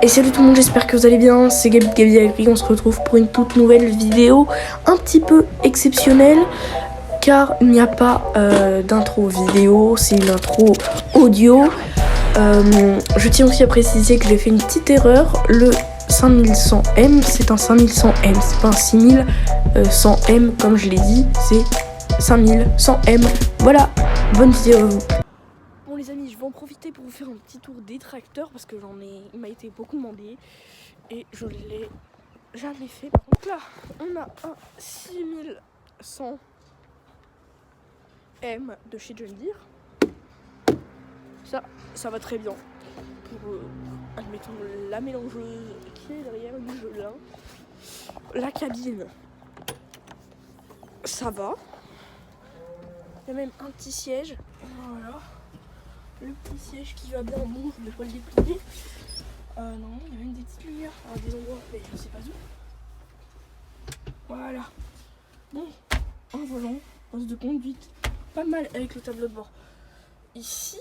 Et salut tout le monde, j'espère que vous allez bien, c'est Gabi avec lui, on se retrouve pour une toute nouvelle vidéo un petit peu exceptionnelle car il n'y a pas d'intro vidéo, c'est une intro audio. Je tiens aussi à préciser que j'ai fait une petite erreur, le 5100M c'est un 5100M, c'est pas un 6100M comme je l'ai dit, c'est 5100M. Voilà, bonne vidéo à vous. Bon les amis, je vais en profiter pour vous faire un petit tour des tracteurs parce que il m'a été beaucoup demandé et je l'ai jamais fait. Par contre là, on a un 6100M de chez John Deere. Ça va très bien pour, admettons, la mélangeuse qui est derrière le Michelin. La cabine, ça va. Il y a même un petit siège, voilà. Le petit siège qui va bien, bon, je ne vais pas le déplier. Non, il y a même des petites lumières à des endroits, mais je sais pas où. Voilà. Bon, un volant, poste de conduite, pas mal avec le tableau de bord. Ici,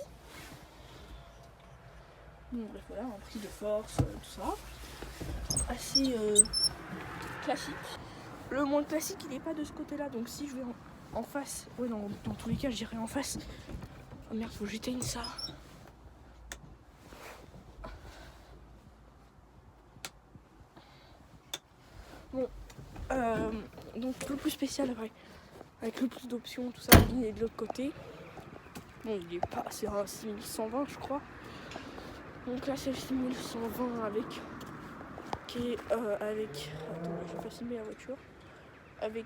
bon bref voilà, un prix de force, tout ça. Assez classique. Le moins classique, il n'est pas de ce côté-là, donc si je vais en face, ouais dans tous les cas, je dirais en face. Oh merde, faut que j'éteigne ça. Bon, donc le plus spécial après, avec le plus d'options, tout ça, il est de l'autre côté. Bon, il est pas, c'est un 6120 je crois. Donc là c'est le 6120 avec, qui est avec, attends, je vais pas filmer la voiture, avec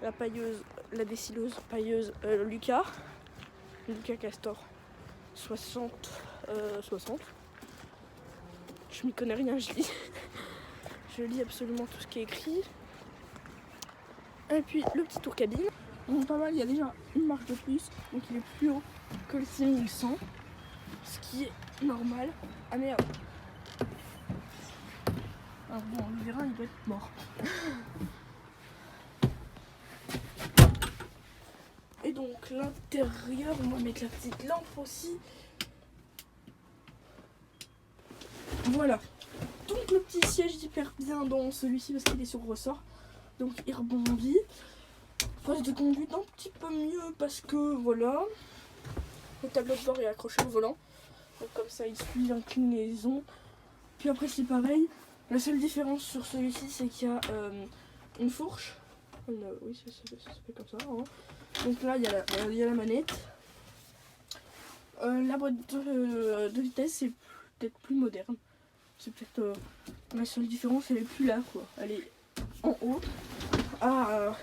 la pailleuse, la décileuse pailleuse Lucas Castor 60. Je m'y connais rien, je lis absolument tout ce qui est écrit. Et puis le petit tour cabine. Donc pas mal, il y a déjà une marche de plus, donc il est plus haut que le 6100, ce qui est normal. Ah merde. Alors bon, le vérin il doit être mort. Et donc l'intérieur, on va mettre la petite lampe aussi. Voilà. Donc le petit siège hyper bien dans celui-ci parce qu'il est sur ressort. Donc il rebondit. Poste de conduite un petit peu mieux parce que voilà. Le tableau de bord est accroché au volant. Donc comme ça il suit l'inclinaison. Puis après c'est pareil. La seule différence sur celui-ci c'est qu'il y a une fourche. Oui ça fait comme ça. Hein. Donc là il y a la manette. La boîte de vitesse c'est peut-être plus moderne. C'est peut-être la seule différence, elle est plus là quoi. Elle est en haut, à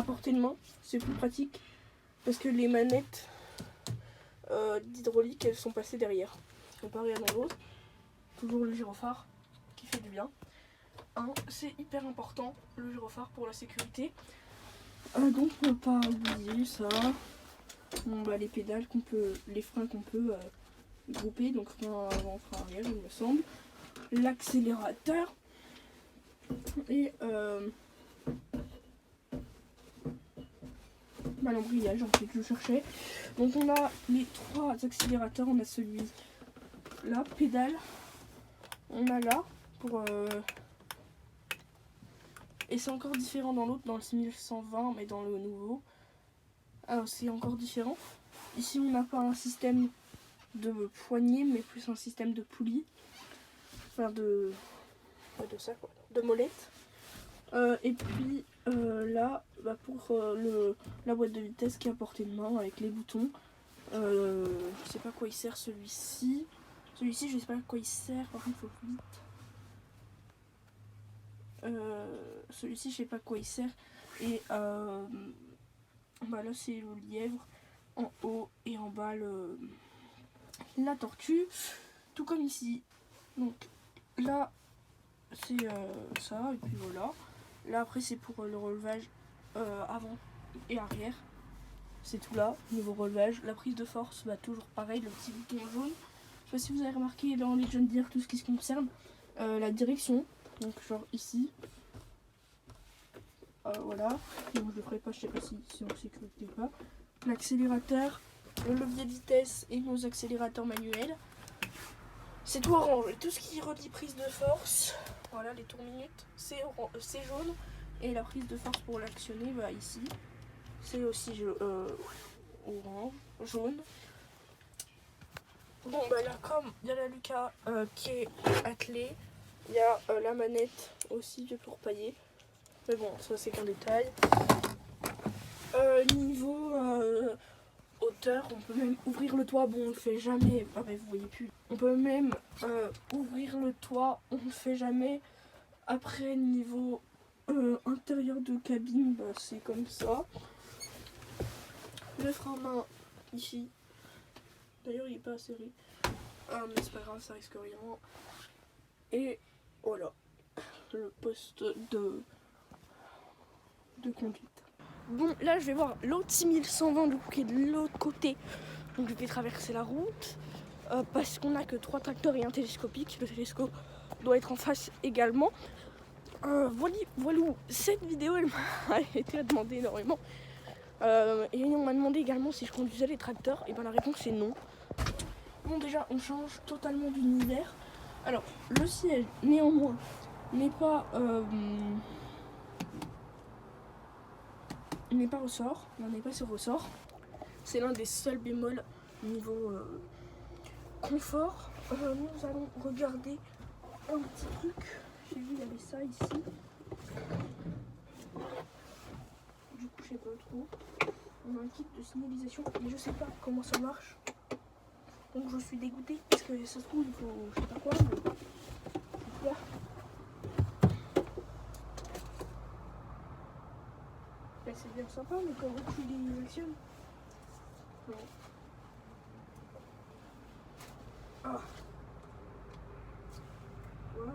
portée de main. C'est plus pratique parce que les manettes d'hydraulique elles sont passées derrière. Comparé à dans l'autre, toujours le gyrophare qui fait du bien. C'est hyper important le gyrophare pour la sécurité. Donc on ne peut pas oublier ça. Bon, bah, les pédales les freins qu'on peut grouper, donc frein avant, frein arrière il me semble. L'accélérateur et l'embrayage en fait je cherchais. Donc on a les trois accélérateurs, on a celui là, pédale, on a là pour et c'est encore différent dans l'autre, dans le 6120 mais dans le nouveau. Alors c'est encore différent. Ici on n'a pas un système de poignée mais plus un système de poulie. Enfin de ça quoi, de molette. Et puis là bah pour la boîte de vitesse qui est à portée de main avec les boutons. Je sais pas à quoi il sert celui-ci. Celui-ci je sais pas à quoi il sert, par contre il faut vite. Celui-ci je sais pas à quoi il sert. Et bah là c'est le lièvre en haut et en bas la tortue. Tout comme ici. Donc là c'est ça et puis voilà. Là après c'est pour le relevage avant et arrière. C'est tout là, niveau relevage. La prise de force, bah toujours pareil, le petit bouton jaune. Je sais pas si vous avez remarqué dans les John Deere tout ce qui se concerne. La direction, donc genre ici. Voilà, donc je le ferai pas, je sais pas si c'est en sécurité ou pas. L'accélérateur, le levier de vitesse et nos accélérateurs manuels. C'est tout orange. Et tout ce qui relie prise de force, voilà les tours minutes, c'est jaune. Et la prise de force pour l'actionner, bah ici, c'est aussi orange, jaune. Bon bah là, comme il y a la Lucas qui est attelée, il y a la manette aussi de tour paillé. Mais bon, ça c'est qu'un détail. Niveau hauteur, on peut même ouvrir le toit. Bon, on le fait jamais. Ah mais vous voyez plus. On peut même ouvrir le toit. On le fait jamais. Après, niveau intérieur de cabine, bah, c'est comme ça. Le frein à main ici. D'ailleurs, il est pas serré. Mais c'est pas grave, ça risque rien. Et voilà, le poste de conduite. Bon, là, je vais voir l'autre 6120 du coup qui est de l'autre côté. Donc, je vais traverser la route parce qu'on n'a que 3 tracteurs et un télescopique. Le télescope doit être en face également. Voilà, cette vidéo, elle m'a été demandée énormément. Et on m'a demandé également si je conduisais les tracteurs. Et ben la réponse est non. Bon, déjà, on change totalement d'univers. Alors, le siège, néanmoins, n'est pas ressort. On n'est pas sur ressort. C'est l'un des seuls bémols niveau confort. Nous allons regarder un petit truc. J'ai vu, il y avait ça ici. Du coup, je sais pas trop. On a un kit de signalisation, mais je sais pas comment ça marche. Donc je suis dégoûtée parce que ça se trouve il faut je sais pas quoi, mais ben, c'est bien sympa, mais comment tu les actionnes? Non. Ah. Voilà.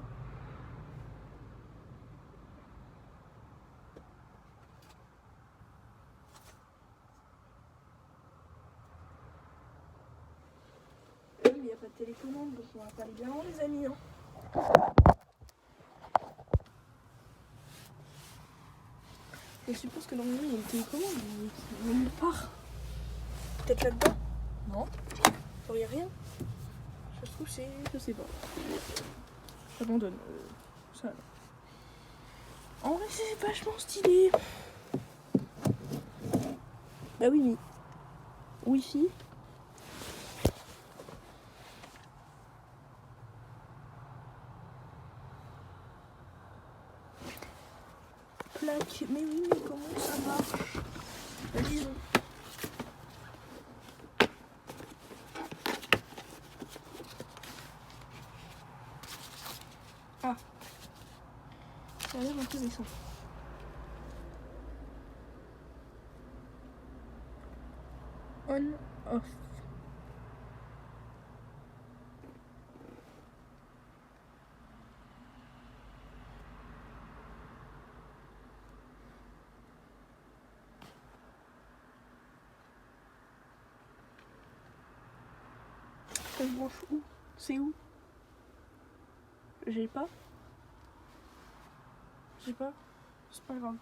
Mais il n'y a pas de télécommande, donc on va pas aller bien loin les amis. Hein. Je suppose que normalement il y a une télécommande, mais il n'y a nulle part. Peut-être là-dedans? Non. Il n'y a rien. Ça se trouve c'est... je sais pas. J'abandonne. Ça. En vrai c'est vachement stylé. Bah oui, mais... Wi-Fi. Plaque. Mais oui, mais comment ça marche? Lisons. Ah. Ça a l'air intéressant. On, off. Ça se branche où? C'est où? J'ai pas. J'ai pas. C'est pas grave.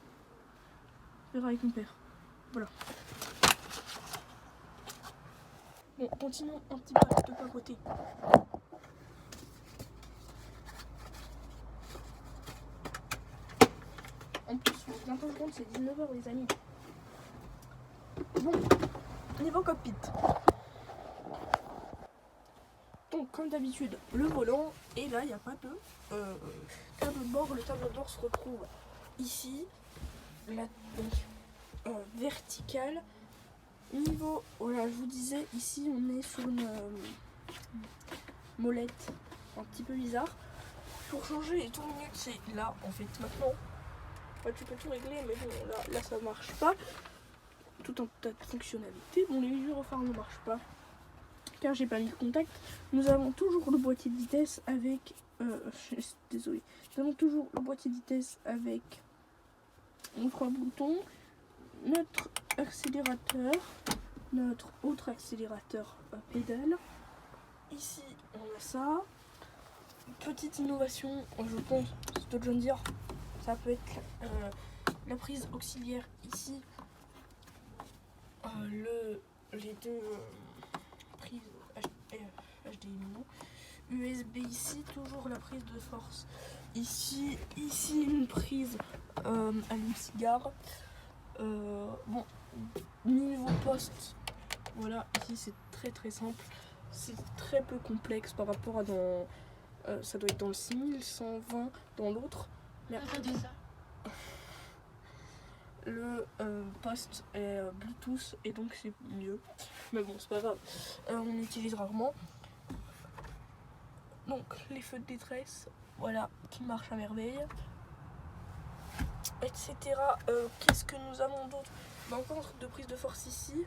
Je verrai avec mon père. Voilà. Bon, continuons un petit peu de papoter. En plus, faut bientôt se rendre, c'est 19h les amis. Bon, niveau cockpit. Donc, comme d'habitude, le volant. Et là, il n'y a pas de tableau de bord. Le tableau de bord se retrouve ici. Là, donc, vertical. Niveau, voilà, je vous disais, ici, on est sur une molette un petit peu bizarre. Pour changer les tours minutes, c'est là, en fait, maintenant. Ouais, tu peux tout régler, mais bon, là ça marche pas. Tout un tas de fonctionnalités. Bon, les gyrophares ne marchent pas, car j'ai pas mis le contact. Nous avons toujours le boîtier de vitesse avec... désolé. Nous avons toujours le boîtier de vitesse avec nos 3 boutons. Notre accélérateur. Notre autre accélérateur pédale. Ici, on a ça. Petite innovation, je pense, c'est de John Deere. Ça peut être la prise auxiliaire ici. Les deux prises HDMI. USB ici, toujours la prise de force ici une prise allume-cigare. Bon, niveau poste, voilà, ici c'est très simple, c'est très peu complexe par rapport à dans ça doit être dans le 6120 dans l'autre, mais après le poste est Bluetooth et donc c'est mieux, mais bon c'est pas grave, on utilise rarement. Donc les feux de détresse, voilà, qui marchent à merveille, etc. Qu'est-ce que nous avons d'autre? Encore un truc de prise de force ici.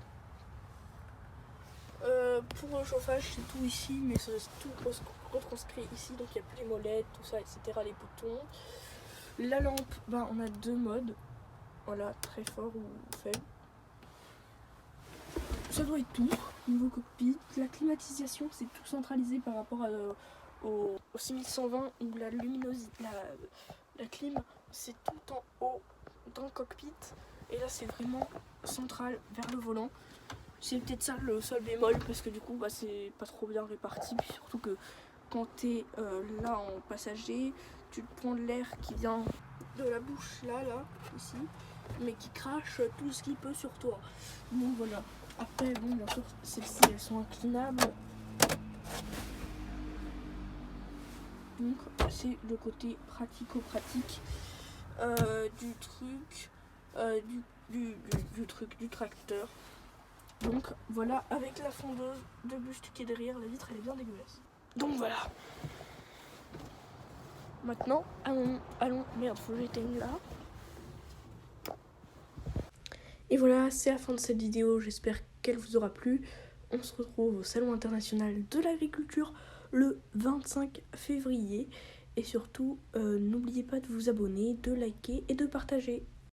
Pour le chauffage, c'est tout ici, mais c'est tout retranscrit ici, donc il n'y a plus les molettes, tout ça, etc. Les boutons. La lampe, on a 2 modes, voilà, très fort ou faible. Ça doit être tout, niveau cockpit. La climatisation, c'est tout centralisé par rapport au 6120 où la luminosité, la clim, c'est tout en haut dans le cockpit. Et là, c'est vraiment central vers le volant. C'est peut-être ça le seul bémol, parce que du coup, c'est pas trop bien réparti. Puis surtout que quand t'es là en passager, tu te prends de l'air qui vient de la bouche, là, ici, mais qui crache tout ce qu'il peut sur toi. Donc voilà. Après, bon, bien sûr, celles-ci, elles sont inclinables. Donc, c'est le côté pratico-pratique du truc, du tracteur. Donc, voilà, avec la fondeuse de buste qui est derrière, la vitre, elle est bien dégueulasse. Donc, voilà. Maintenant, allons, merde, faut que j'éteigne là. Et voilà, c'est la fin de cette vidéo, j'espère qu'elle vous aura plu. On se retrouve au Salon international de l'agriculture le 25 février. Et surtout, n'oubliez pas de vous abonner, de liker et de partager.